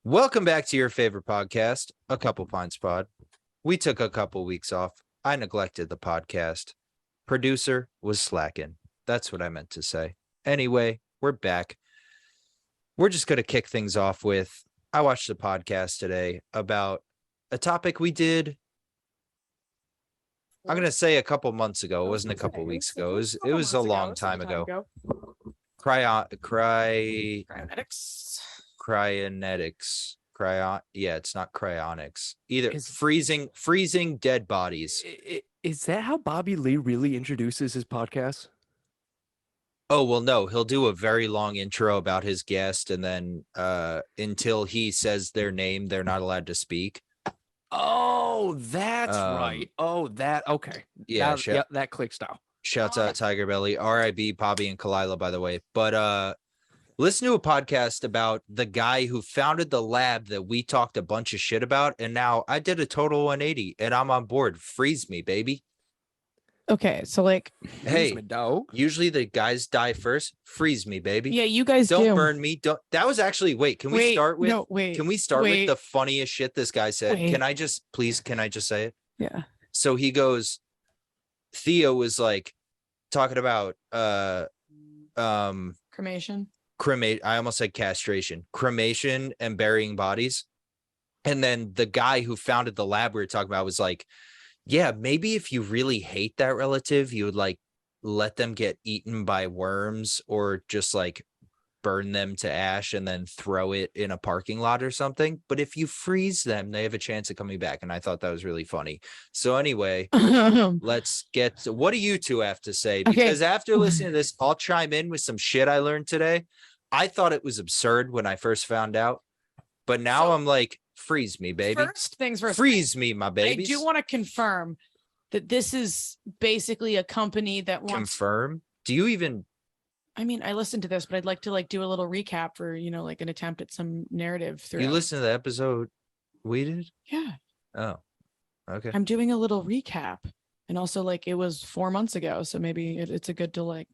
Welcome back to your favorite podcast, A Couple Pints Pod. We took a couple weeks off. I neglected the podcast. Producer was slacking. That's what I meant to say. Anyway, we're back. We're just going to kick things off with, I watched a podcast today about a topic we did, I'm going to say a couple months ago. It wasn't a couple weeks ago. It was a long time ago. Cryonics. It's not cryonics either. Freezing dead bodies. Is that how Bobby Lee really introduces his podcast? Oh, well, no, he'll do a very long intro about his guest, and then until he says their name, they're not allowed to speak. Oh, that's right. Oh, okay. Yeah, that clicks now. Shouts out Tiger Belly, R.I.B. Bobby and Kalila, by the way. But listen to a podcast about the guy who founded the lab that we talked a bunch of shit about, and now I did a total 180, and I'm on board. Freeze me, baby. Okay, so like, hey, usually the guys die first. Freeze me, baby. Yeah, you guys don't burn me. Don't. That was actually Can we start with the funniest shit this guy said? Can I just say it? Yeah. So he goes, Theo was like talking about cremation. I almost said castration, cremation, and burying bodies. And then the guy who founded the lab we were talking about was like, yeah, maybe if you really hate that relative, you would like let them get eaten by worms or just like burn them to ash and then throw it in a parking lot or something. But if you freeze them, they have a chance of coming back. And I thought that was really funny. So anyway, let's get to what do you two have to say? Because after listening to this, I'll chime in with some shit I learned today. I thought it was absurd when I first found out, but now I'm like, freeze me, baby. First things first. Freeze me, my baby. I do want to confirm that this is basically a company that wants. Confirm? Do you even? I mean, I listened to this, but I'd like to do a little recap for, like an attempt at some narrative through. You listened to the episode we did? Yeah. Oh, okay. I'm doing a little recap, and also it was 4 months ago, so maybe it's a good to It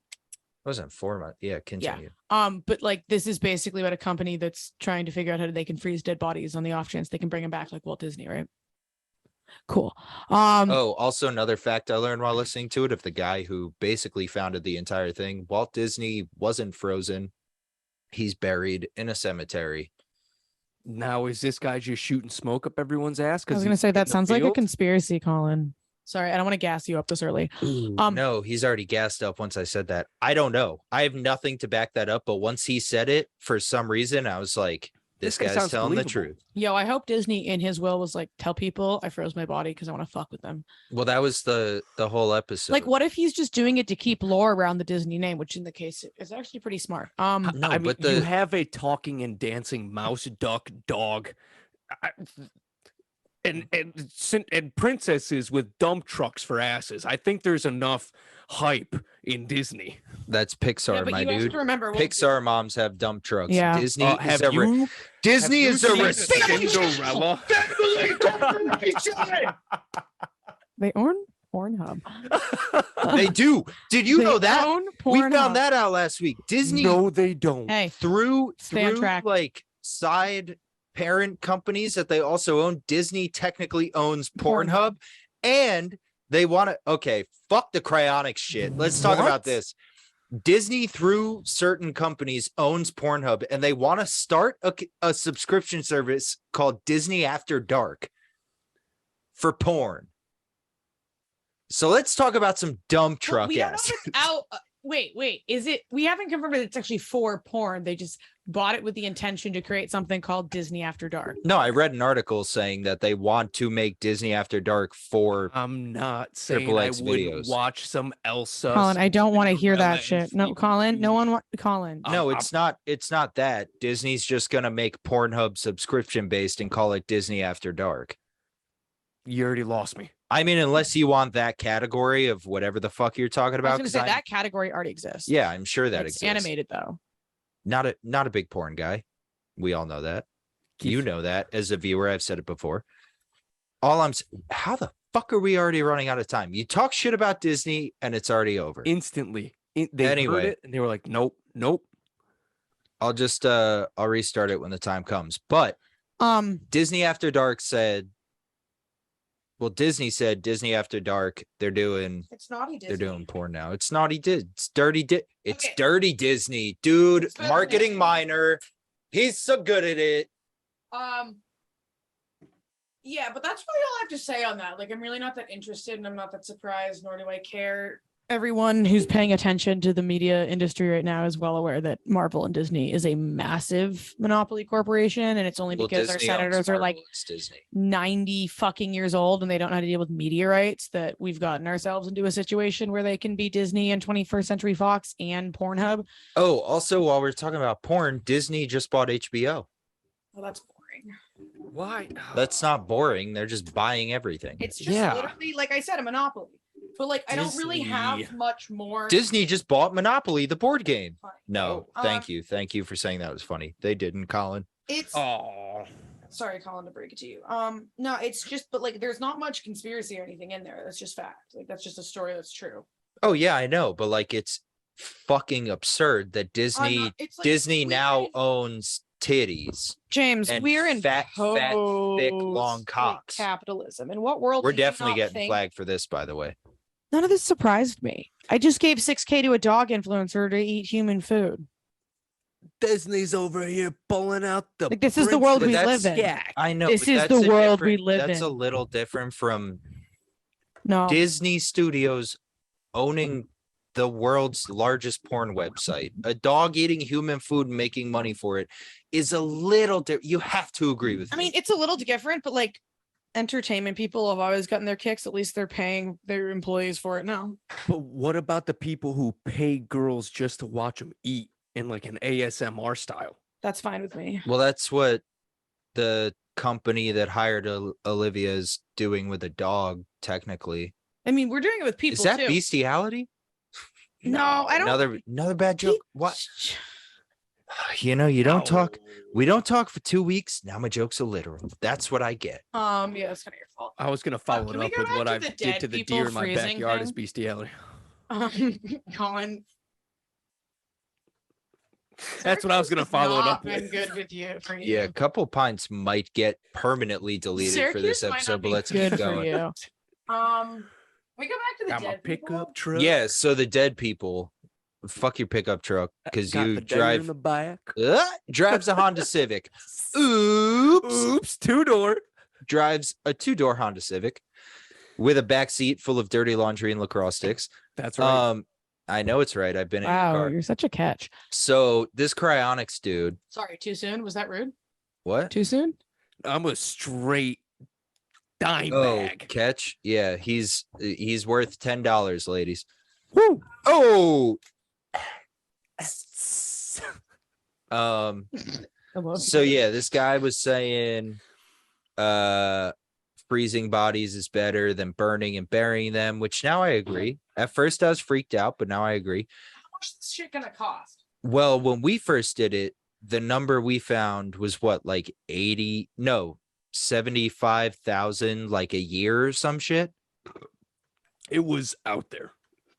wasn't 4 months. Yeah, continue. Yeah. But this is basically about a company that's trying to figure out how they can freeze dead bodies on the off chance they can bring them back, like Walt Disney, right? Cool. Also another fact I learned while listening to it, of the guy who basically founded the entire thing, Walt Disney wasn't frozen. He's buried in a cemetery. Now, is this guy just shooting smoke up everyone's ass? I was going to say, that sounds like a conspiracy, Colin. Sorry, I don't want to gas you up this early. No, he's already gassed up once I said that. I don't know. I have nothing to back that up. But once he said it, for some reason, I was like, this guy's telling the truth. Yo, I hope Disney in his will was like, tell people I froze my body because I want to fuck with them. Well, that was the whole episode. Like, what if he's just doing it to keep lore around the Disney name, which in the case is actually pretty smart. No, I mean, you have a talking and dancing mouse, duck, dog. And princesses with dump trucks for asses. I think there's enough hype in Disney. That's Pixar, my dude. Remember, Pixar moms have dump trucks. Yeah. Disney is a Cinderella. They own Pornhub. They do. Did you know that? We Pornhub. found that out last week. Disney. No, they don't. Hey, through track. Like side parent companies that they also own. Disney technically owns Pornhub, and they want to. Okay, fuck the cryonics shit. Let's talk about this. Disney, through certain companies, owns Pornhub, and they want to start a subscription service called Disney After Dark for porn. So let's talk about some dump truck ass. Wait, is it? We haven't confirmed that it's actually for porn. They just bought it with the intention to create something called Disney After Dark. No, I read an article saying that they want to make Disney After Dark for. I'm not saying I would watch some Elsa. Colin, I don't want to hear that shit. No, Colin. No one want Colin. No, it's not. It's not that. Disney's just gonna make Pornhub subscription based and call it Disney After Dark. You already lost me. I mean, unless you want that category of whatever the fuck you're talking about. I was going to say that category already exists. Yeah, I'm sure that exists. Animated though. Not a big porn guy. We all know that. You know that as a viewer. I've said it before. How the fuck are we already running out of time? You talk shit about Disney and it's already over. Instantly. They heard it and they were like, nope. I'll restart it when the time comes. But Disney After Dark said, well, Disney said Disney After Dark, they're doing It's naughty Disney. they're doing porn now. It's naughty it's dirty it's Okay. dirty Disney, dude. It's better Marketing than- minor. He's so good at it. Yeah, but that's really all I have to say on that. Like, I'm really not that interested, and I'm not that surprised, nor do I care. Everyone who's paying attention to the media industry right now is well aware that Marvel and Disney is a massive monopoly corporation, and it's only Well, because Disney our owns senators are like Marvel, it's Disney. 90 fucking years old and they don't know how to deal with media rights, that we've gotten ourselves into a situation where they can be Disney and 21st Century Fox and Pornhub. Oh, also, while we're talking about porn, Disney just bought HBO. Well, that's boring. Why? That's not boring. They're just buying everything. It's just Yeah. literally, like I said, a monopoly. But like, I don't really have Disney. much more. Disney just bought Monopoly, the board game. Fine. No, thank you. Thank you for saying that was funny. They didn't, Colin. It's Oh, sorry, Colin, to break it to you. No, it's just, but like, there's not much conspiracy or anything in there. That's just fact. Like, that's just a story that's true. Oh yeah, I know, but like it's fucking absurd that Disney It's like, Disney we're now in- owns titties. James, and we're in fat, thick, long post, cocks. capitalism. In what world? We're do you definitely not getting think- flagged for this, by the way. None of this surprised me. I just gave 6K to a dog influencer to eat human food. Disney's over here pulling out the. Like, this is the world But we that's- live in. Yeah. I know This but is that's the a world we different- live That's a in. little different from No, Disney Studios owning the world's largest porn website. A dog eating human food and making money for it is a little different. You have to agree with I me. mean, it's a little different, but like, entertainment people have always gotten their kicks. At least they're paying their employees for it now. But what about the people who pay girls just to watch them eat in like an ASMR style? That's fine with me. Well, that's what the company that hired Olivia is doing with a dog, technically. I mean, we're doing it with people Is that too. bestiality? No, I don't. Another bad joke. What? You know, you don't talk. We don't talk for 2 weeks. Now my jokes are literal. That's what I get. Yeah, that's kind of your fault. I was gonna follow can it we up go with back what to I the did dead to the people deer in my freezing backyard thing? as bestiality. Colin, That's what I was gonna follow it up Not been with. good with you for you. Yeah, a couple pints might get permanently deleted for this Syracuse might not episode, but be let's good keep for going. you. We go back to the Got my dead pickup people. truck. Yeah, so the dead people, fuck your pickup truck because got you the deer in drive the back. drives a Honda Civic. Oops. Oops, 2-door. Drives a 2-door Honda Civic with a back seat full of dirty laundry and lacrosse sticks. That's right. I know it's right. I've been in your Wow, car. you're such a catch. So this Cryonics dude, Sorry, too soon. Was that rude? what? Too soon? I'm a straight dime Oh, bag. catch. Yeah, he's worth $10, ladies. Woo. Oh, I love so you. yeah, this guy was saying freezing bodies is better than burning and burying them, which now I agree. At first I was freaked out, but now I agree. How much is this shit gonna cost? Well, when we first did it, the number we found was what, like 75,000 like a year or some shit. It was out there.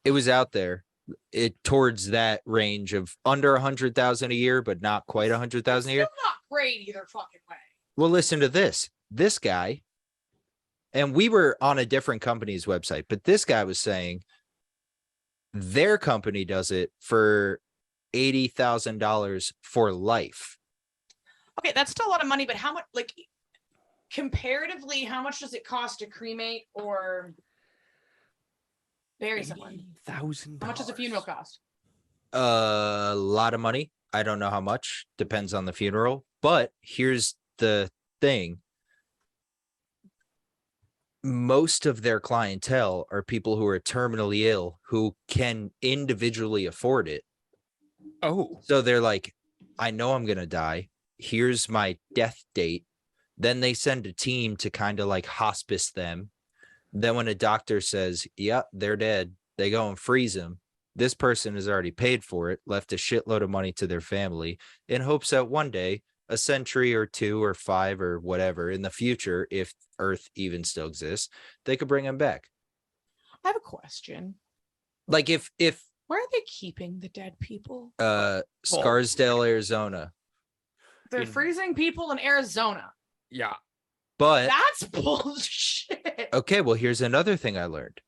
It was out there. It towards that range of under 100,000 a year, but not quite 100,000 a year. Still not great either fucking way. Well, listen to this. This guy, and we were on a different company's website, but this guy was saying their company does it for $80,000 for life. Okay, that's still a lot of money, but how much, like, comparatively, how much does it cost to cremate or bury someone? $80,000. How much does a funeral cost? A lot of money. I don't know how much. Depends on the funeral. But here's the thing. Most of their clientele are people who are terminally ill who can individually afford it. Oh, So they're like, I know I'm going to die. Here's my death date. Then they send a team to kind of like hospice them. Then when a doctor says, yeah, they're dead, they go and freeze them. This person has already paid for it, left a shitload of money to their family in hopes that one day, a century or 2 or 5 or whatever in the future, if Earth even still exists, they could bring them back. I have a question. Like if Where are they keeping the dead people? Scarsdale, Arizona. They're In- freezing people in Arizona. Yeah. But That's bullshit. okay, well, here's another thing I learned.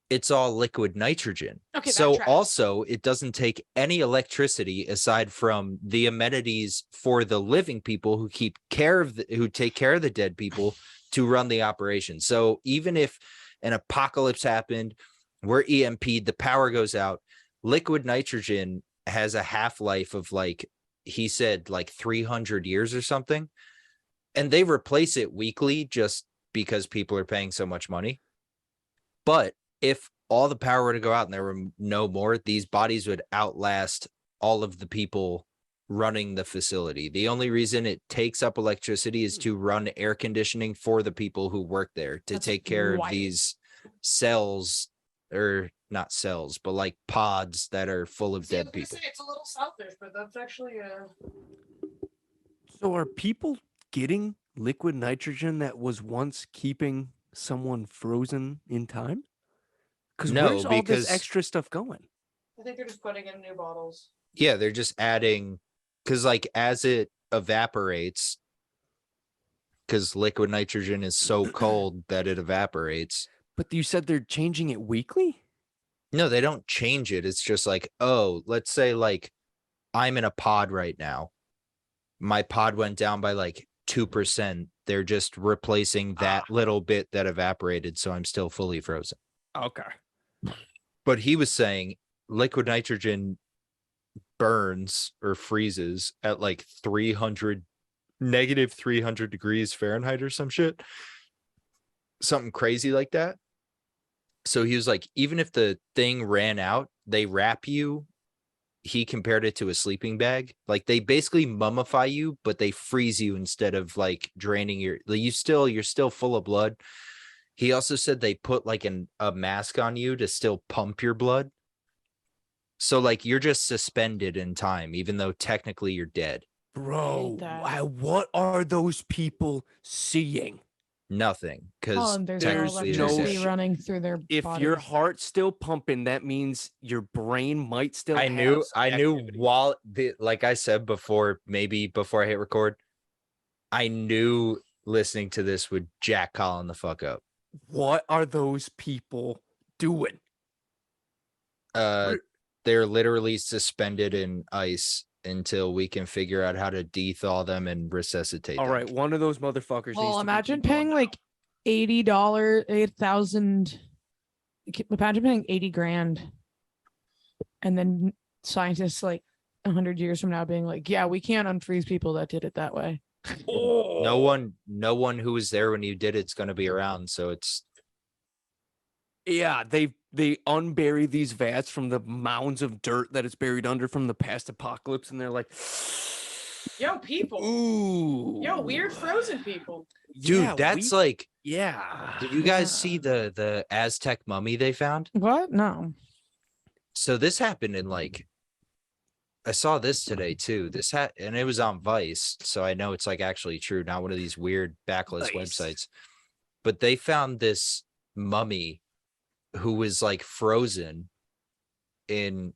It's all liquid nitrogen. Okay, that So tracks. also it doesn't take any electricity aside from the amenities for the living people who take care of the dead people to run the operation. So even if an apocalypse happened, we're EMP'd, the power goes out, liquid nitrogen has a half-life of like, he said like 300 years or something. And they replace it weekly just because people are paying so much money. But if all the power were to go out and there were no more, these bodies would outlast all of the people running the facility. The only reason it takes up electricity is to run air conditioning for the people who work there, to That's take care of wild. these cells, or not cells, but like pods that are full of dead people. It's a little selfish, but that's actually So are people getting liquid nitrogen that was once keeping someone frozen in time? Because No, where's all this because- extra stuff going? I think they're just putting in new bottles. Yeah, they're just adding, because like as it evaporates, because liquid nitrogen is so cold that it evaporates. But you said they're changing it weekly? No, they don't change it. It's just like, oh, let's say like I'm in a pod right now. My pod went down by like 2%. They're just replacing that little bit that evaporated, so I'm still fully frozen. Okay. But he was saying liquid nitrogen burns or freezes at like -300 degrees Fahrenheit or some shit. Something crazy like that. So he was like, even if the thing ran out, they wrap you. He compared it to a sleeping bag. Like they basically mummify you, but they freeze you instead of like draining you're still full of blood. He also said they put like a mask on you to still pump your blood. So like you're just suspended in time, even though technically you're dead. Bro, that. what are those people seeing? Nothing, because There's no technically they're electricity dead. running through their If bodies. your heart's still pumping, that means your brain might still I have knew some activity. while like I said before, maybe before I hit record, I knew listening to this would jack Colin the fuck up. What are those people doing? They're literally suspended in ice until we can figure out how to de-thaw them and resuscitate All them. right, one of those motherfuckers needs Well, to imagine be paying like $80, 8,000. Imagine paying 80 grand, and then scientists like 100 years from now being like, "Yeah, we can't unfreeze people that did it that way." Oh. No one who was there when you did it's going to be around, so it's Yeah, they unbury these vats from the mounds of dirt that it's buried under from the past apocalypse, and they're like, Yo, people. ooh, Yo, weird frozen people. dude, Yeah, that's we- like, yeah. did you guys see the Aztec mummy they found? What? No. So this happened in like, I saw this today too. And it was on Vice, so I know it's like actually true, not one of these weird backlist Nice. websites. But they found this mummy who was like frozen in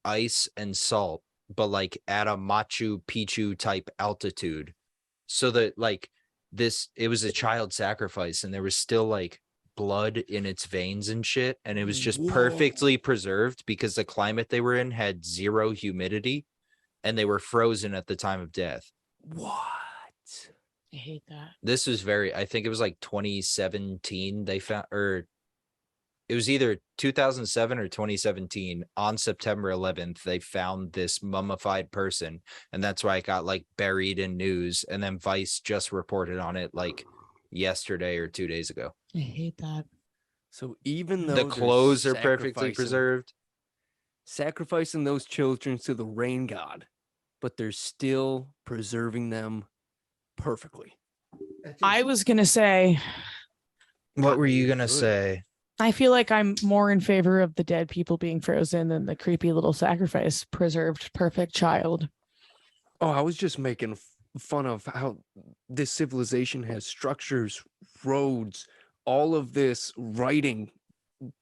ice and salt, but like at a Machu Picchu type altitude. So that like it was a child sacrifice, and there was still like blood in its veins and shit, and it was just Whoa. perfectly preserved because the climate they were in had zero humidity, and they were frozen at the time of death. What? I hate that. This was I think it was like 2017 they found, or it was either 2007 or 2017. On September 11th, they found this mummified person, and that's why it got like buried in news. And then Vice just reported on it like yesterday or 2 days ago. I hate that. So even though The they're clothes are perfectly sacrificing- preserved. sacrificing those children to the rain god, but they're still preserving them perfectly. I was gonna say, What were you gonna Good. say? I feel like I'm more in favor of the dead people being frozen than the creepy little sacrifice preserved perfect child. Oh, I was just making fun of how this civilization has structures, roads, all of this writing,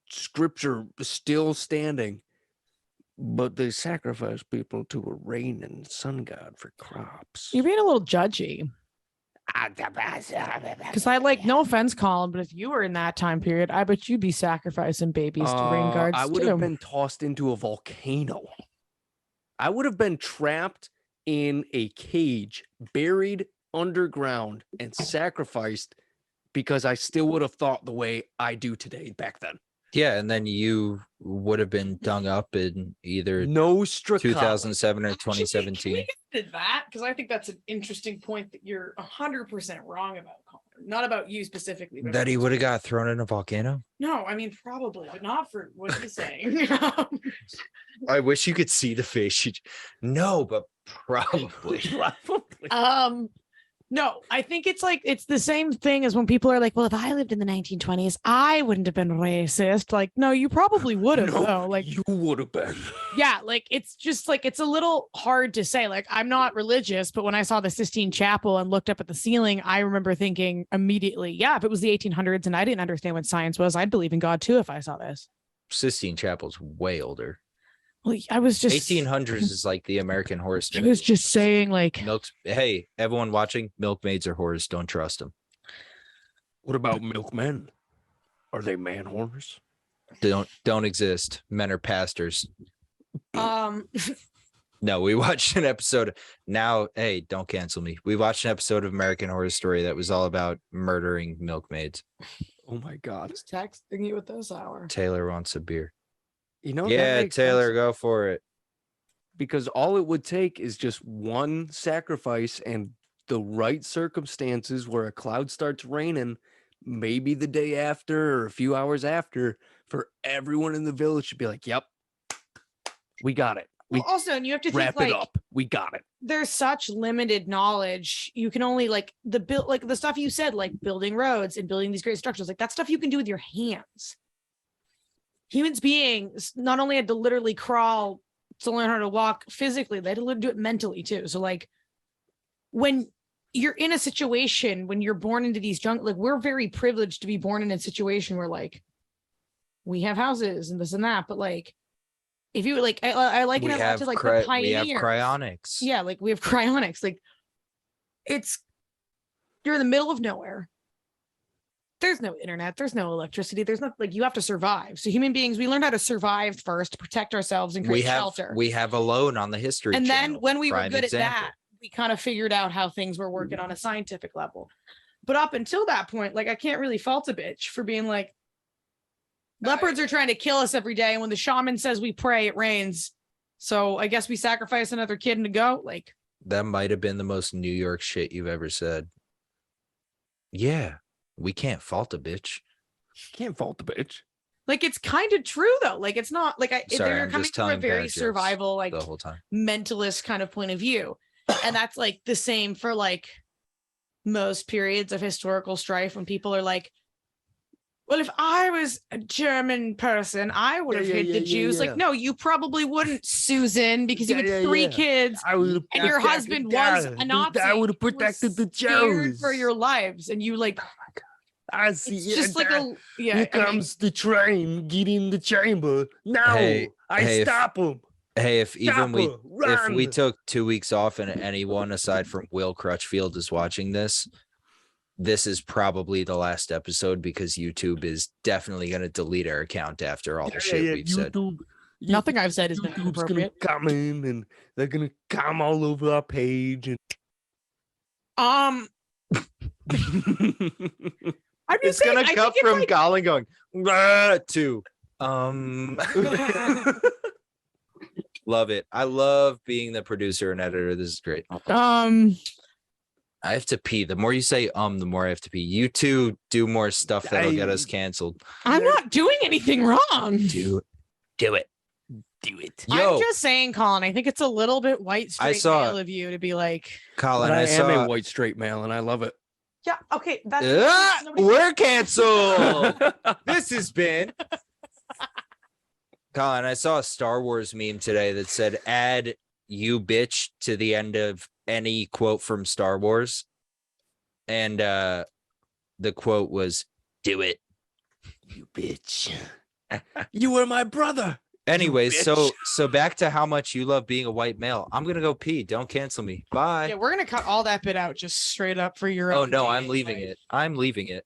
scripture still standing, but they sacrifice people to a rain and sun god for crops. You're being a little judgy. Because I like, no offense, Colin, but if you were in that time period, I bet you'd be sacrificing babies to rain guards I would too. have been tossed into a volcano. I would have been trapped in a cage, buried underground, and sacrificed because I still would have thought the way I do today back then. Yeah, and then you would have been dung up in either No Strakalis. 2007 or Actually, can 2017. we get to that? Because I think that's an interesting point that you're 100% wrong about, Colin. Not about you specifically. But That he would have got thrown in a volcano. No, I mean, probably, but not for what he's saying. I wish you could see the face. No, but probably. Probably. No, I think it's like, it's the same thing as when people are like, well, if I lived in the 1920s, I wouldn't have been racist. Like, no, you probably would have, No, though. Like, you would have been. yeah, like, it's just like, it's a little hard to say. Like, I'm not religious, but when I saw the Sistine Chapel and looked up at the ceiling, I remember thinking immediately, yeah, if it was the 1800s and I didn't understand what science was, I'd believe in God too if I saw this. Sistine Chapel's way older. Well, I was just 1800s is like the American Horror I Story. was just saying, like, Milks. Hey, everyone watching, milkmaids are whores. Don't trust them. What about milkmen? Are they man whores? They don't exist. Men are pastors. um, No, we watched an episode. Now, hey, don't cancel me. We watched an episode of American Horror Story that was all about murdering milkmaids. Oh my God. who's texting you at this hour? Taylor wants a beer. You know, that Yeah, makes Taylor, sense, go for it. because all it would take is just one sacrifice and the right circumstances where a cloud starts raining, maybe the day after or a few hours after, for everyone in the village to be like, yep, we got it. We Well, also, and you have to wrap think, it like, up. We got it. there's such limited knowledge. You can only like the stuff you said, like building roads and building these great structures, like that stuff you can do with your hands. Humans beings not only had to literally crawl to learn how to walk physically, they had to do it mentally too. So like when you're in a situation, when you're born into these like we're very privileged to be born in a situation where like we have houses and this and that, but like if you like, I like it a lot to like the we have pioneers. cryonics. Yeah, like we have cryonics. Like you're in the middle of nowhere. There's no internet. There's no electricity. There's not like you have to survive. So human beings, we learned how to survive first to protect ourselves and create shelter. We have Alone on the History And Channel. then when we were Prime good example. at that, we kind of figured out how things were working on a scientific level. But up until that point, like I can't really fault a bitch for being like, leopards are trying to kill us every day. And when the shaman says we pray, it rains. So I guess we sacrifice another kid and a goat. Like That might have been the most New York shit you've ever said. Yeah, we can't fault a bitch. Can't fault the bitch. Like it's kind of true though. Like it's not like Sorry, they're I'm coming just from a telling very bad jokes survival, like the whole time. mentalist kind of point of view. And that's like the same for like most periods of historical strife when people are like, well, if I was a German person, I would have hid the Jews. Like, no, you probably wouldn't, Susan, because you had three kids and your husband was a Nazi. I would have You were protected the scared Jews for your lives. And you like, I see. it's just like a, yeah. Here comes the train. Get in the chamber now. Hey, Stop him. Hey, if we Run. took 2 weeks off and anyone aside from Will Crutchfield is watching this, this is probably the last episode because YouTube is definitely going to delete our account after all the shit we've said. Nothing I've said has been YouTube's inappropriate. gonna come in and they're gonna come all over our page and I'm just It's saying, gonna I come think it's from like, Colin going to love it. I love being the producer and editor. This is great. I have to pee. The more you say the more I have to pee. You two do more stuff that'll get us canceled. I'm not doing anything wrong. Do it. do it. Yo, I'm just saying, Colin, I think it's a little bit white straight saw- male of you to be like, Colin, But I I am a saw. white straight male, and I love it. yeah, okay, that's nobody- We're canceled. This has been. Colin, I saw a Star Wars meme today that said, add you bitch to the end of any quote from Star Wars. And the quote was, do it. You bitch. You were my brother. Anyways, bitch. so back to how much you love being a white male. I'm gonna go pee. Don't cancel me. Bye. Yeah, we're gonna cut all that bit out just straight up for your Oh own no, I'm gain, leaving like- it. I'm leaving it.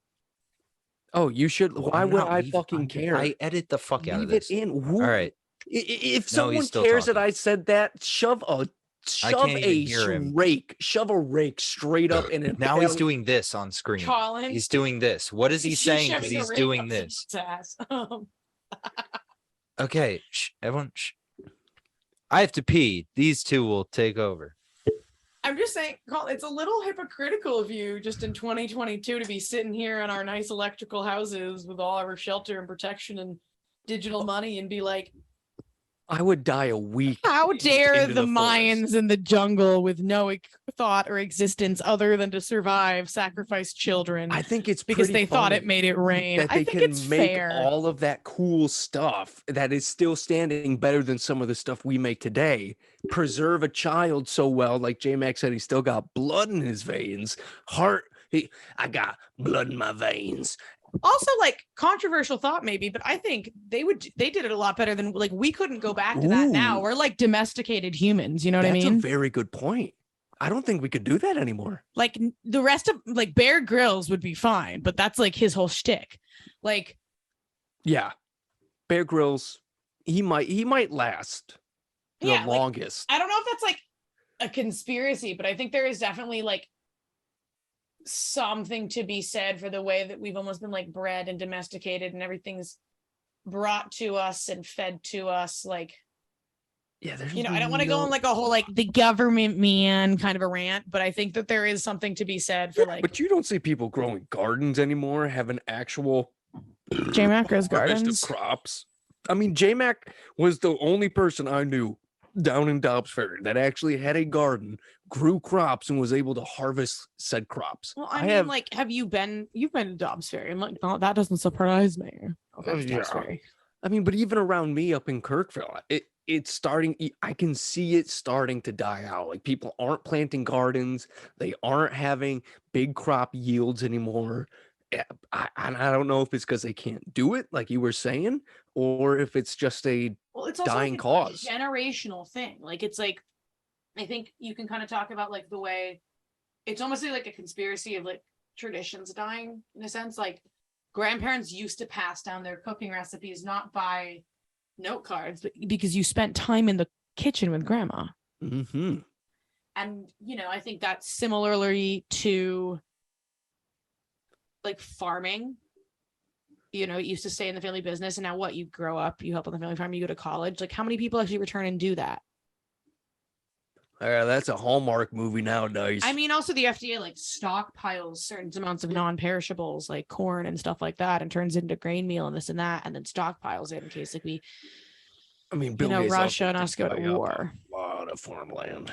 Oh, you should. Oh, Why I'm would not I leaving- fucking I'm- care? I edit the fuck out of Leave it this. in. Who, All right. If No, someone he's still cares that talking. I said that, shove can't even hear him. shove a rake straight up in it. Now he's doing this on screen. Colin, He's doing this. What is he she's saying? shoving Because a he's rake doing up this. someone's ass. Okay, shh, everyone. Shh. I have to pee. These two will take over. I'm just saying, Colin, it's a little hypocritical of you just in 2022 to be sitting here in our nice electrical houses with all our shelter and protection and digital money and be like, I would die a week. how dare into the the forest. Mayans in the jungle with no thought or existence other than to survive sacrifice children I think it's because pretty they thought it funny made it rain. that I they think can it's make fair. all of that cool stuff that is still standing better than some of the stuff we make today. Preserve a child so well, like JMax said, he still got blood in his veins. I got blood in my veins. Also, like controversial thought maybe, but I think they did it a lot better than like we couldn't go back to that now. Ooh. We're like domesticated humans, you know what I That's mean? a very good point. I don't think we could do that anymore. Like the rest of like Bear Grylls would be fine, but that's like his whole shtick. Like, Yeah, Bear Grylls, he might last the yeah, like, longest. I don't know if that's like a conspiracy, but I think there is definitely like something to be said for the way that we've almost been like bred and domesticated and everything's brought to us and fed to us. Like, Yeah, there's you know, I don't want to go on like a whole like the government man kind of a rant, but I think that there is something to be said for like But you don't see people growing gardens anymore, having actual JMac grows harvest gardens. of crops. I mean, JMac was the only person I knew down in Dobbs Ferry that actually had a garden, grew crops, and was able to harvest said crops. Well, I mean, like, you've been to Dobbs Ferry? I'm like, no, that doesn't surprise me. Okay, Dobbs yeah. Ferry. I mean, but even around me up in Kirkville, it's starting. I can see it starting to die out. Like people aren't planting gardens, they aren't having big crop yields anymore. I don't know if it's because they can't do it, like you were saying, or if it's just a Well, it's also dying like cause. a generational thing. Like, it's like, I think you can kind of talk about like the way it's almost like a conspiracy of like traditions dying in a sense. Like grandparents used to pass down their cooking recipes not by note cards, but because you spent time in the kitchen with grandma. Mm-hmm. And, you know, I think that's similarly to like farming. You know, it used to stay in the family business, and now what? You grow up, you help on the family farm, you go to college. Like, how many people actually return and do that? That's a Hallmark movie nowadays. I mean, also the FDA like stockpiles certain amounts of non-perishables like corn and stuff like that, and turns into grain meal and this and that, and then stockpiles it in case like we, Bill you know, Gates Russia also and us go buy to up war. a lot of farmland.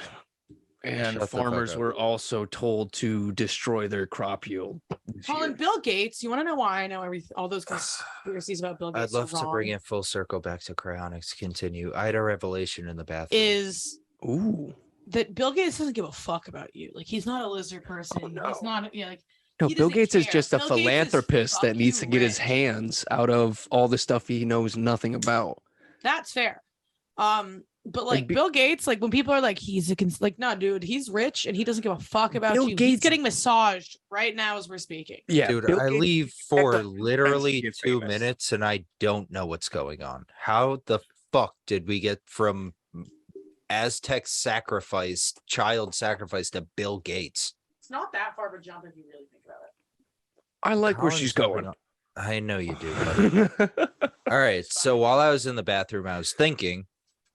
Shut And the fuck farmers up. were also told to destroy their crop yield. this Colin, year. Bill Gates. You want to know why I know all those conspiracies about Bill Gates? I'd love are to bring wrong? it full circle back to Cryonics. Continue. I had a revelation in the bathroom. Is Ooh. that Bill Gates doesn't give a fuck about you? Like, he's not a lizard person. no. He's not, you know, like, No, he Bill doesn't Gates is care. just a Bill Gates is philanthropist that needs to fucking get his rich. hands out of all the stuff he knows nothing about. That's fair. But Like, like Bill Gates, like when people are like, like, no, dude, he's rich and he doesn't give a fuck about Bill you. He's Gates- getting massaged right now as we're speaking. Yeah, Dude, Bill I Gates- leave the for defense literally to get 2 famous. minutes and I don't know what's going on. How the fuck did we get from Aztec sacrifice, child sacrifice to Bill Gates? It's not that far of a jump if you really think about it. I like where Colin's she's jumping going. on- I know you do. Buddy. All right. So while I was in the bathroom, I was thinking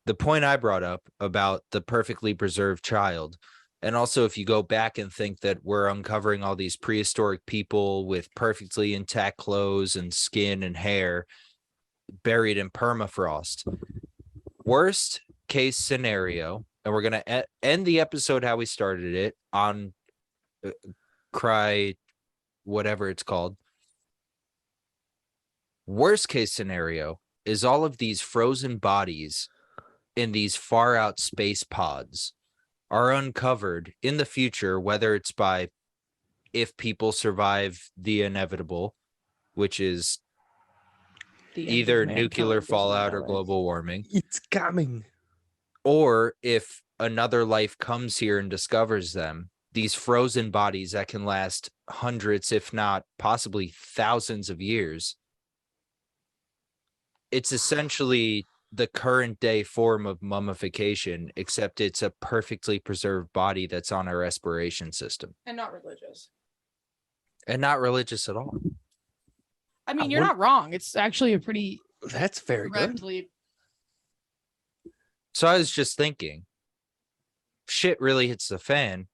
the point I brought up about the perfectly preserved child. And also, if you go back and think that we're uncovering all these prehistoric people with perfectly intact clothes and skin and hair buried in permafrost, worst case scenario, and we're going to end the episode how we started it on whatever it's called. Worst case scenario is all of these frozen bodies in these far out space pods are uncovered in the future, whether it's by if people survive the inevitable, which is the end of either mankind nuclear is on fallout the or way. global warming, It's coming. or if another life comes here and discovers them, these frozen bodies that can last hundreds, if not possibly thousands of years. It's essentially the current day form of mummification, except it's a perfectly preserved body that's on a respiration system And not religious. and not religious at all. I mean, you're not wrong. It's actually a pretty That's very good. correctly. So I was just thinking, shit really hits the fan.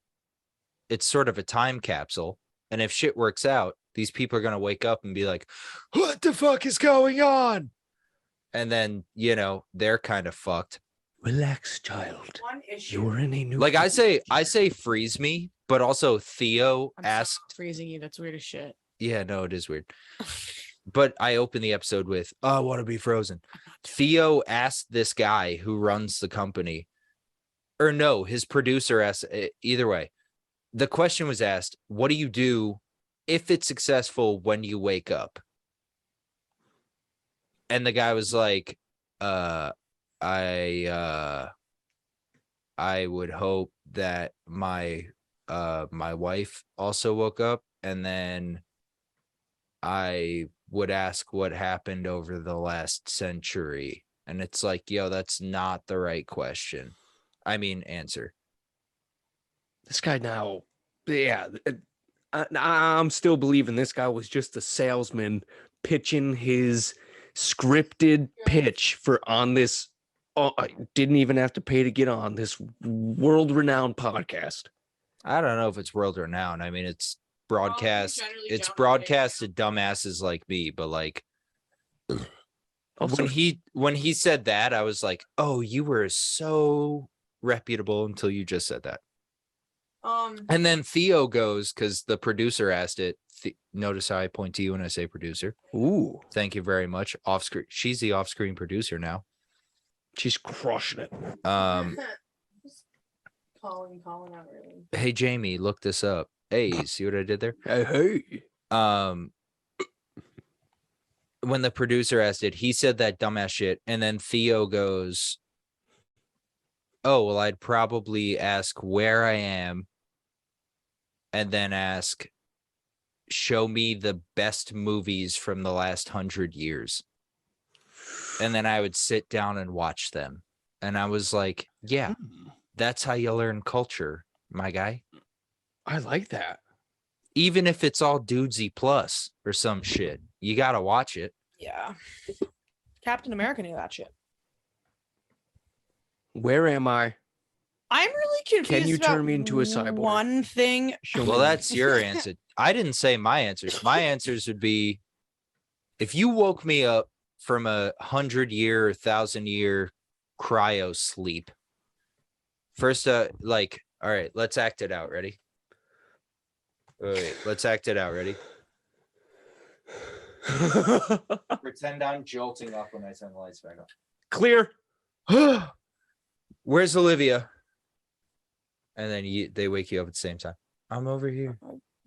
It's sort of a time capsule. And if shit works out, these people are going to wake up and be like, what the fuck is going on? And then, you know, they're kind of fucked. Relax, child. One issue. You're in a new. Like I say freeze me, but also Theo I'm asked. freezing you. That's weird as shit. Yeah, no, it is weird. But I open the episode with, I want to be frozen. Theo asked this guy who runs the company, or no, his producer asked, either way. The question was asked, what do you do if it's successful when you wake up? And the guy was like, I would hope that my wife also woke up, and then I would ask what happened over the last century. And it's like, yo, that's not the right question. I mean, answer. This guy now, yeah, I'm still believing this guy was just a salesman pitching his scripted pitch for on this. Oh, I didn't even have to pay to get on this world-renowned podcast. I don't know if it's world renowned. I mean, it's broadcast. generally It's don't broadcast to dumbasses like me. But like, Also, when he said that, I was like, oh, you were so reputable until you just said that. And then Theo goes, because the producer asked it. Notice how I point to you when I say producer. ooh, Thank you very much. Off screen. She's the off screen producer now. she's crushing it. Calling out really. Hey Jamie, look this up. Hey, see what I did there? Hey. When the producer asked it, he said that dumbass shit, and then Theo goes, oh, well, I'd probably ask where I am, and then ask, show me the best movies from the last 100 years. And then I would sit down and watch them. And I was like, yeah, that's how you learn culture, my guy. I like that. Even if it's all dudesy plus or some shit, you got to watch it. Yeah. Captain America knew that shit. Where am I? I'm really confused. Can you turn about me into a cyborg? One thing. Show Well, me. that's your answer. I didn't say my answers. My answers would be, if you woke me up from 100-year, 1,000-year cryo sleep. First, like, all right, let's act it out. Ready? Wait, let's act it out. Ready? Pretend I'm jolting up when I turn the lights back on. Clear. Where's Olivia? And then they wake you up at the same time. I'm over here.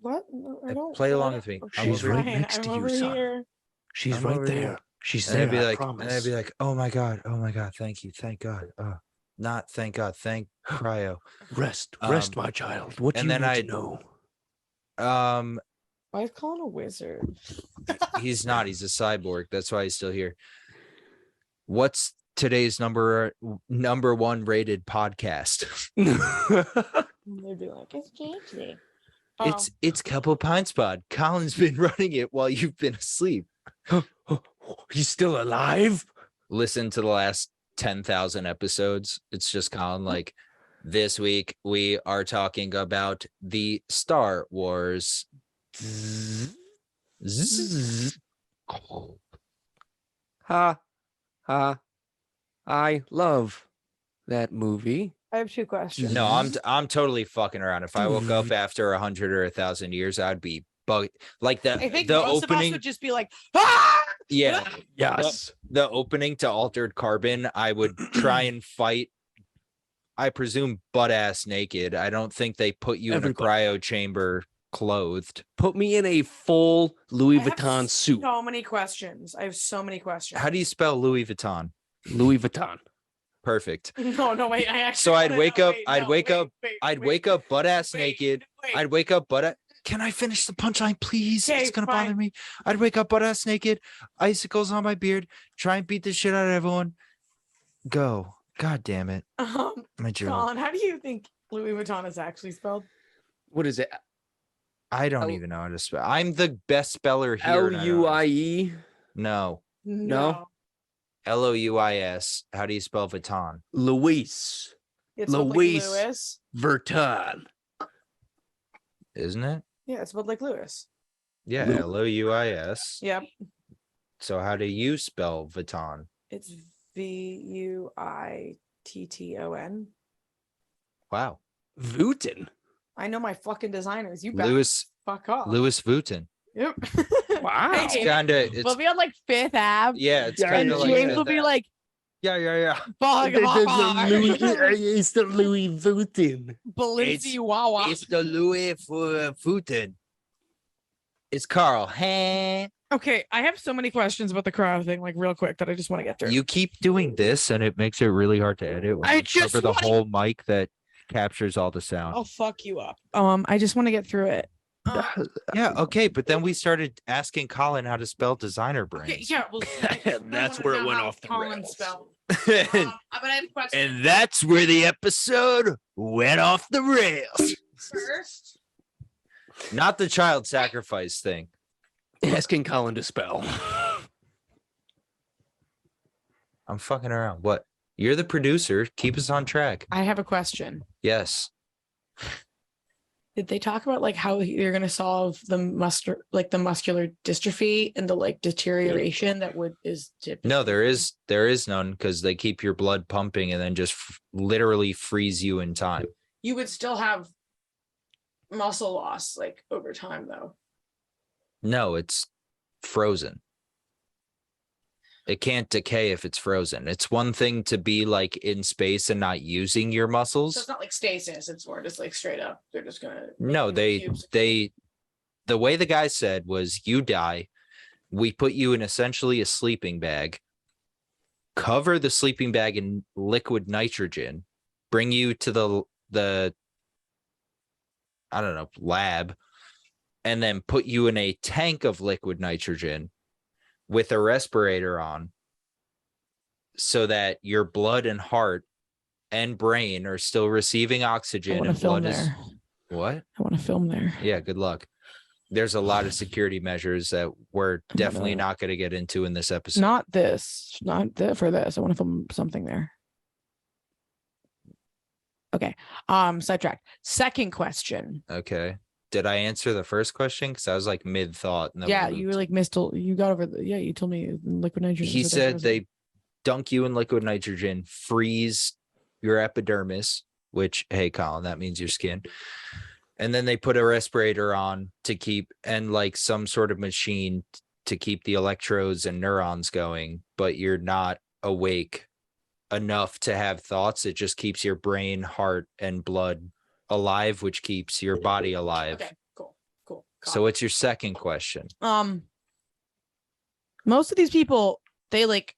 What? I don't Play along with me. I'm She's over right here. next to you, over son. here. She's I'm right over there. here. She's And there. I'd be I like, promise. and I'd be like, oh my God, thank you, thank God. Not thank God, thank cryo. rest, um, my child. What do and you then need I'd- to know? Why is Colin a wizard? He's not. He's a cyborg. That's why he's still here. What's today's number one rated podcast? They'd be like, it's Jamesy. It's Couple Pints Pod. Colin's been running it while you've been asleep. He's still alive? Listen to the last 10,000 episodes. It's just Colin like, this week we are talking about the Star Wars. Ha. I love that movie. I have two questions. No, I'm totally fucking around. If I woke up after 100 or 1,000 years, I'd be bugged. Like I think the most of us opening. would just be like, ah! Yeah, Yes. the opening to Altered Carbon, I would try and fight. I presume butt ass naked. I don't think they put you in a Everybody. cryo chamber clothed. Put me in a full Louis I have Vuitton suit. So many questions. I have so many questions. How do you spell Louis Vuitton? Louis Vuitton. Perfect. No, wait. I actually. So I'd wanna wake know. up. Wait, I'd no, wake wait, up. wait, I'd wait, wake up butt ass wait, naked. wait. I'd wake up butt. Can I finish the punchline, please? Okay, It's gonna fine. bother me. I'd wake up butt ass naked, icicles on my beard, try and beat the shit out of everyone. Go. God damn it. My jaw. Colin, how do you think Louis Vuitton is actually spelled? What is it? I don't L- even know how to spell. I'm the best speller here. and I don't know. L-U-I-E. No. No? Louis. How do you spell Vuitton? Louis It's spelled Louis. like Louis. Vuitton. Isn't it? Yeah, it's spelled like Louis. Yeah, Lou- Louis. Yep. So how do you spell Vuitton? It's Vuitton. Wow. Vuitton. I know my fucking designers. You better Louis fuck off. Louis Vuitton. Yep. Wow. I It's hate it. kinda We'll be on like Fifth Ave. yeah, it's Yeah, kinda And like James will be like, yeah. fuck It's the Louis Vuitton. Balenciaga. It's the Louis Vuitton. It's Carl. Hey. Okay, I have so many questions about the cryo thing, like real quick, that I just want to get through. You keep doing this and it makes it really hard to edit when I you just cover the wanna- whole mic that captures all the sound. I'll fuck you up. I just want to get through it. Yeah, okay, but then we started asking Colin how to spell designer brains. Okay, yeah, well, That's where it went off the rails. But I have a question. And that's where the episode went off the rails. First, Not the child sacrifice thing. Asking Colin to spell. I'm fucking around. What? You're the producer. Keep us on track. I have a question. Yes. Did they talk about like how you're gonna solve the muscular dystrophy and the like deterioration that is typical? No, there is none because they keep your blood pumping and then just literally freeze you in time. You would still have muscle loss like over time though. No, it's frozen. It can't decay if it's frozen. It's one thing to be like in space and not using your So muscles. it's not like stasis, it's more just like straight up. They're just gonna No, the way the guy said was you die. We put you in essentially a sleeping bag, cover the sleeping bag in liquid nitrogen, bring you to the I don't know, lab, and then put you in a tank of liquid nitrogen with a respirator on so that your blood and heart and brain are still receiving I oxygen want to and film blood is there. what? I want to film there. Yeah, good luck. There's a lot of security measures that we're I'm definitely gonna- not going to get into in this episode. Not this, for this. I want to film something there. Okay. Sidetracked. Second question. Okay. Did I answer the first question? Because I was like mid thought. Yeah, you were like you got over you told me liquid nitrogen. He so said was- they dunk you in liquid nitrogen, freeze your epidermis, which, hey, Colin, that means your skin. And then they put a respirator on to keep, and like some sort of machine to keep the electrodes and neurons going, but you're not awake enough to have thoughts. It just keeps your brain, heart, and blood alive, which keeps your body alive. Okay, cool. So what's your second question? Most of these people, they like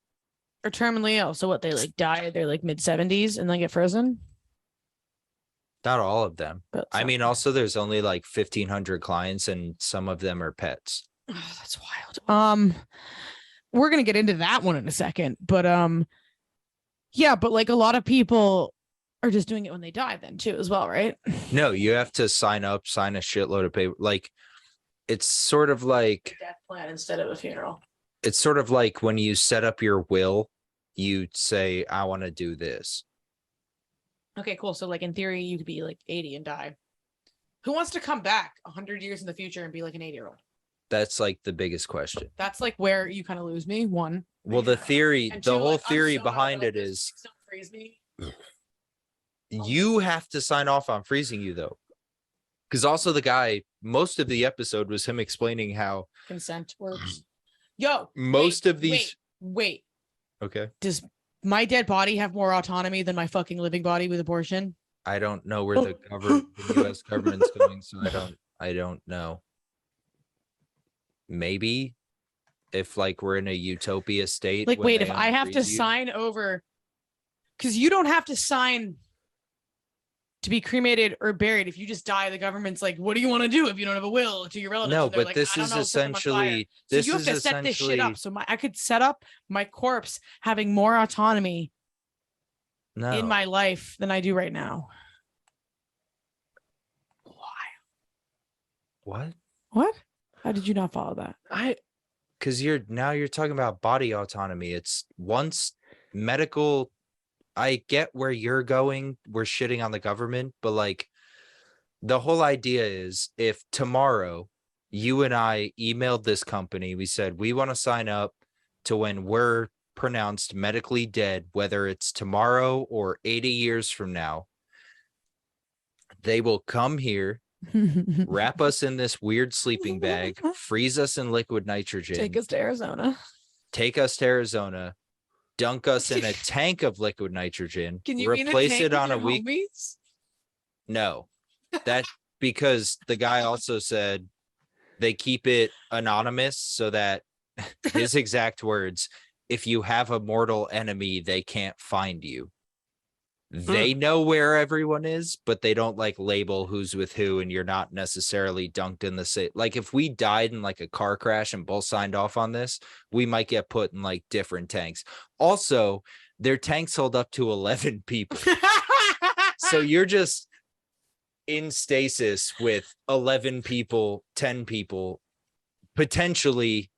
are terminally ill. So what, they like die at their like mid-70s and then get frozen? Not all of them. But I some. mean, also there's only like 1,500 clients and some of them are pets. Oh, that's wild. We're gonna get into that one in a second, but yeah, but like a lot of people are just doing it when they die then too as well, right? No, you have to sign up, sign a shitload of paper. Like it's sort of like Death plan instead of a funeral. it's sort of like when you set up your will, you say, I want to do this. Okay, cool. So like in theory, you could be like 80 and die. Who wants to come back 100 years in the future and be like an 80-year-old? That's like the biggest question. That's like where you kind of lose me. One. Well, the theory, And the two, whole like, I'm theory so behind out it of this. is Please don't freeze me. you have to sign off on freezing you though. Because also the guy, most of the episode was him explaining how Consent works. Yo, most wait, of these. Wait. Okay. Does my dead body have more autonomy than my fucking living body with abortion? I don't know where the U.S. government's going, so I don't know. Maybe if like we're in a utopia state. Like, when wait, they if I have to unfreeze you- sign over, because you don't have to sign to be cremated or buried. If you just die, the government's like, what do you want to do if you don't have a will to your relatives? No, And they're but like, this I don't is know, set them on fire. essentially So this you have is to set this shit essentially up. So I could set up my corpse having more autonomy no. in my life than I do right now. What? What? How did you not follow that? Because you're talking about body autonomy. It's once medical. I get where you're going. We're shitting on the government, but like the whole idea is if tomorrow you and I emailed this company, we said we want to sign up to when we're pronounced medically dead, whether it's tomorrow or 80 years from now, they will come here, wrap us in this weird sleeping bag, freeze us in liquid nitrogen, Take us to Arizona. dunk us in a tank of liquid nitrogen, Can you replace it on a week. Homies? No, that because the guy also said they keep it anonymous so that his exact words, if you have a mortal enemy, they can't find you. They know where everyone is, but they don't like label who's with who, and you're not necessarily dunked in the same. Like if we died in like a car crash and both signed off on this, we might get put in like different tanks. Also, their tanks hold up to 11 people. So you're just in stasis with 11 people, 10 people, potentially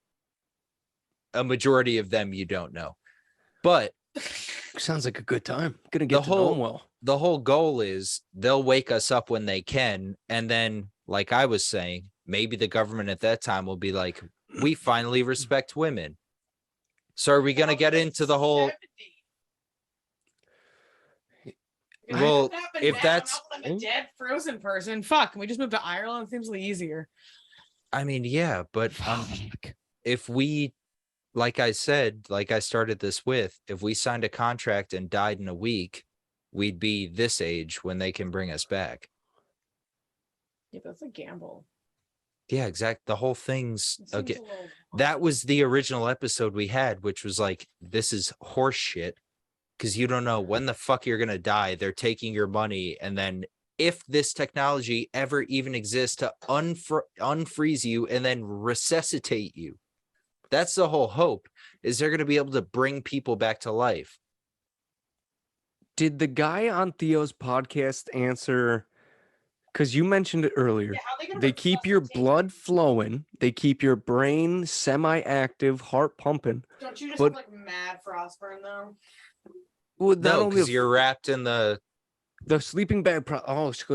a majority of them you don't know. But Sounds like a good time. Gonna get to know them well. the whole goal is they'll wake us up when they can. And then, like I was saying, maybe the government at that time will be like, we finally respect women. So are we going to get into the whole... Well, if that's... I'm a dead frozen person. Fuck, can we just move to Ireland? It seems like easier. I mean, yeah, but if we... Like I said, like I started this with, if we signed a contract and died in a week, we'd be this age when they can bring us back. Yeah, that's a gamble. Yeah, exactly. The whole thing's okay. That was the original episode we had, which was like, this is horse shit because you don't know when the fuck you're gonna die. They're taking your money, and then if this technology ever even exists to unfreeze you and then resuscitate you. That's the whole hope, is they're going to be able to bring people back to life. Did the guy on Theo's podcast answer? Because you mentioned it earlier. Yeah, they keep your blood flowing. They keep your brain semi-active, heart pumping. Don't you just but, have like mad frostburn though? Well, no, because you're wrapped in the sleeping bag.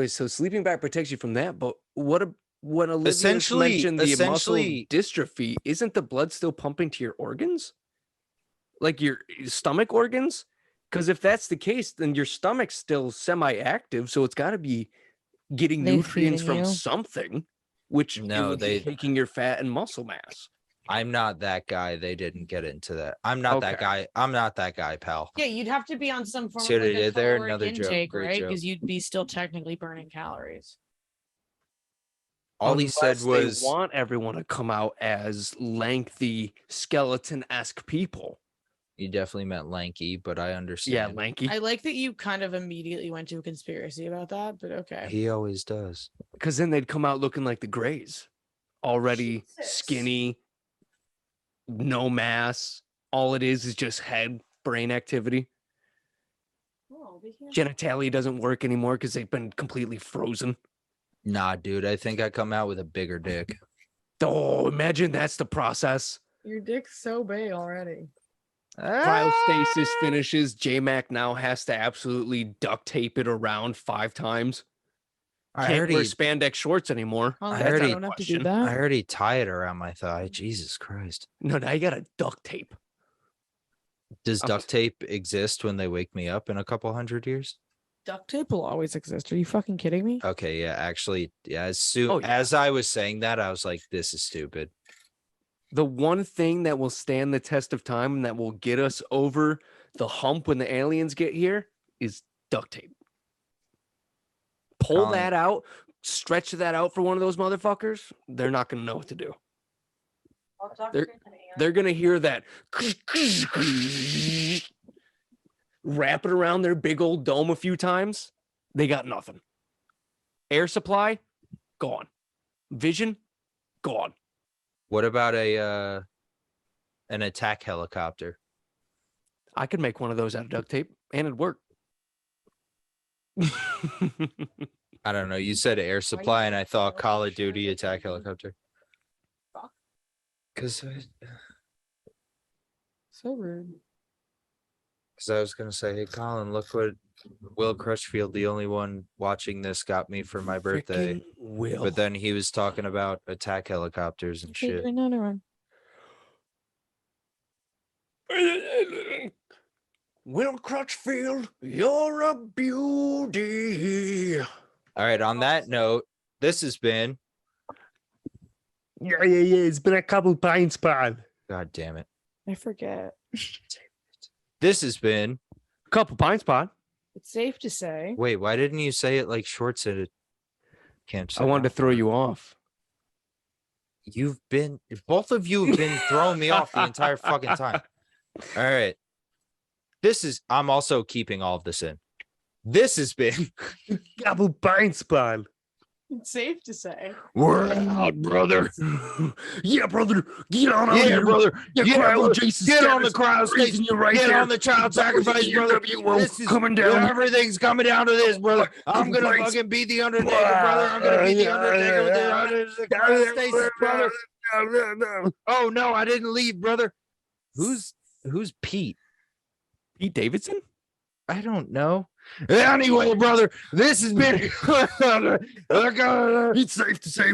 So sleeping bag protects you from that. But what Olivia essentially mentioned, the muscle dystrophy, isn't the blood still pumping to your organs? Like your stomach organs? Because if that's the case, then your stomach's still semi-active, so it's got to be getting nutrients from something, which would be taking your fat and muscle mass. I'm not that guy. They didn't get into that. I'm not that guy. I'm not that guy, pal. Yeah, you'd have to be on some form See of what I like a did there? caloric Another joke. intake, Great right? joke. Because you'd be still technically burning calories. All he said was, they want everyone to come out as lengthy, skeleton-esque people. You definitely meant lanky, but I understand. Yeah, lanky. I like that you kind of immediately went to a conspiracy about that, but okay. He always does. Because then they'd come out looking like the Greys. Already Jesus. skinny, no mass. All it is just head, brain activity. Oh, Genitalia doesn't work anymore because they've been completely frozen. Nah, dude, I think I come out with a bigger dick. Oh, imagine that's the process. Your dick's so big already. Cryostasis finishes. JMax now has to absolutely duct tape it around 5 times. Can't wear spandex shorts anymore. I don't have to do that. I already tie it around my thigh. Jesus Christ. No, now you got to duct tape. Does duct tape exist when they wake me up in a couple hundred years? Duct tape will always exist. Are you fucking kidding me? Okay, yeah, actually, yeah. As I was saying that, I was like, this is stupid. The one thing that will stand the test of time and that will get us over the hump when the aliens get here is duct tape. Pull that out, stretch that out for one of those motherfuckers, they're not gonna know what to do. They're gonna hear that wrap it around their big old dome a few times. They got nothing. Air supply, gone. Vision, gone. What about an attack helicopter? I could make one of those out of duct tape and it'd work. I don't know. You said air supply, and I thought Call of Duty attack helicopter. Because So rude. I was gonna say, hey Colin, look what Will Crutchfield, the only one watching this, got me for my birthday. Frickin' Will. But then he was talking about attack helicopters and shit. Another one. Will Crutchfield, you're a beauty. All right. On that note, this has been. Yeah. It's been a couple pints, pal. God damn it. I forget. This has been. A couple pints, pal. It's safe to say. Wait, why didn't you say it like Short said it? Can't say I wanted to throw you off. Both of you have been throwing me off the entire fucking time. All right. I'm also keeping all of this in. This has been. Couple pints, pal. It's safe to say. We're out, brother. Yeah, brother. Get on out Yeah, here, brother. Yeah, brother. Jason Get on the Status crowd raising station. you right Get there. on the child sacrifice, brother. This is coming down. Everything's coming down to this, brother. I'm gonna Pints. fucking be the Undertaker, brother. I'm gonna be the Undertaker with the crowd station, brother. Oh no, I didn't leave, brother. Who's Pete? Pete Davidson? I don't know. Anyway, brother, this has been. It's safe to say